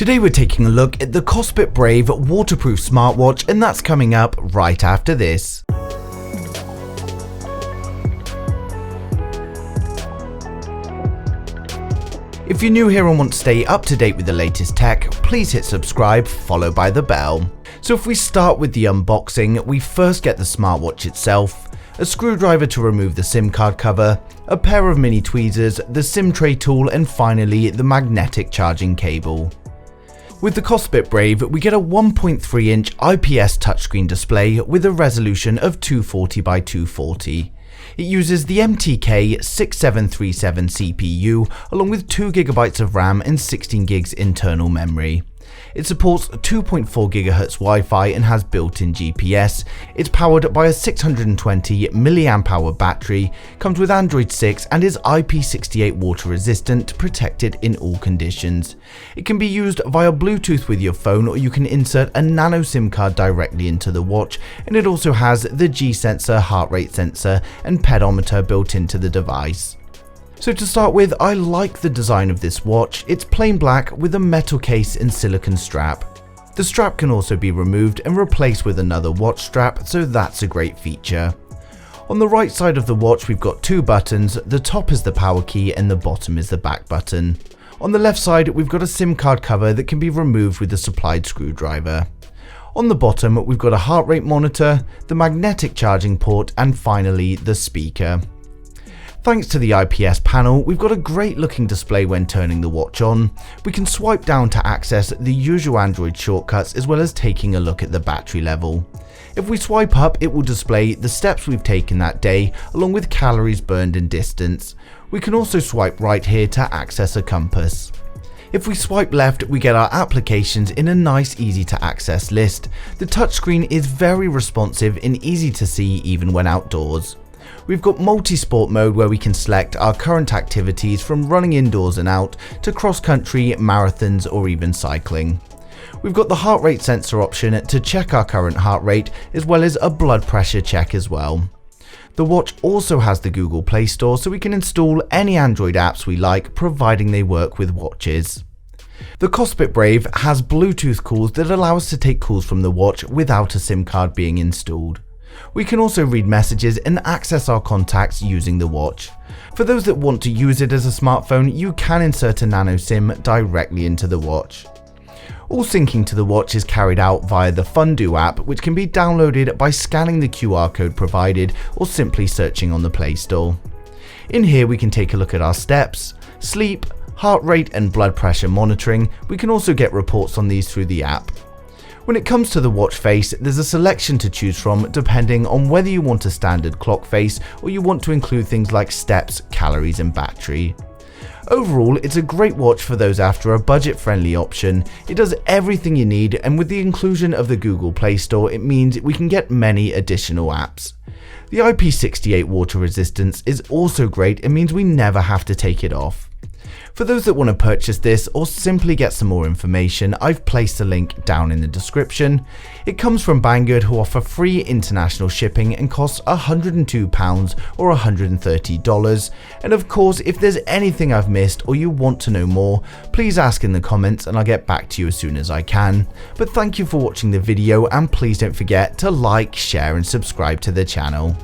Today we're taking a look at the Kospet Brave waterproof smartwatch, and that's coming up right after this. If you're new here and want to stay up to date with the latest tech, please hit subscribe followed by the bell. So if we start with the unboxing, we first get the smartwatch itself, a screwdriver to remove the SIM card cover, a pair of mini tweezers, the SIM tray tool, and finally the magnetic charging cable. With the Kospet Brave, we get a 1.3-inch IPS touchscreen display with a resolution of 240 by 240. It uses the MTK6737 CPU along with 2GB of RAM and 16GB internal memory. It supports 2.4 GHz Wi-Fi and has built-in GPS. It's powered by a 620 mAh battery, comes with Android 6 and is IP68 water resistant, protected in all conditions. It can be used via Bluetooth with your phone, or you can insert a nano SIM card directly into the watch, and it also has the G sensor, heart rate sensor and pedometer built into the device. So to start with, I like the design of this watch. It's plain black with a metal case and silicone strap. The strap can also be removed and replaced with another watch strap, so that's a great feature. On the right side of the watch we've got two buttons, the top is the power key and the bottom is the back button. On the left side we've got a SIM card cover that can be removed with the supplied screwdriver. On the bottom we've got a heart rate monitor, the magnetic charging port and finally the speaker. Thanks to the IPS panel, we've got a great looking display when turning the watch on. We can swipe down to access the usual Android shortcuts as well as taking a look at the battery level. If we swipe up, it will display the steps we've taken that day along with calories burned and distance. We can also swipe right here to access a compass. If we swipe left, we get our applications in a nice easy to access list. The touchscreen is very responsive and easy to see even when outdoors. We've got multi-sport mode where we can select our current activities from running indoors and out to cross-country, marathons or even cycling. We've got the heart rate sensor option to check our current heart rate as well as a blood pressure check as well. The watch also has the Google Play Store, so we can install any Android apps we like providing they work with watches. The Kospet Brave has Bluetooth calls that allow us to take calls from the watch without a SIM card being installed. We can also read messages and access our contacts using the watch. For those that want to use it as a smartphone, you can insert a nano SIM directly into the watch. All syncing to the watch is carried out via the Fundu app, which can be downloaded by scanning the QR code provided or simply searching on the Play Store. In here we can take a look at our steps, sleep, heart rate and blood pressure monitoring. We can also get reports on these through the app. When it comes to the watch face, there's a selection to choose from depending on whether you want a standard clock face or you want to include things like steps, calories and battery. Overall, it's a great watch for those after a budget-friendly option. It does everything you need, and with the inclusion of the Google Play Store, it means we can get many additional apps. The IP68 water resistance is also great. It means we never have to take it off. For those that want to purchase this or simply get some more information, I've placed a link down in the description. It comes from Banggood, who offer free international shipping and costs £102 or $130. And of course, if there's anything I've missed or you want to know more, please ask in the comments and I'll get back to you as soon as I can. But thank you for watching the video, and please don't forget to like, share and subscribe to the channel.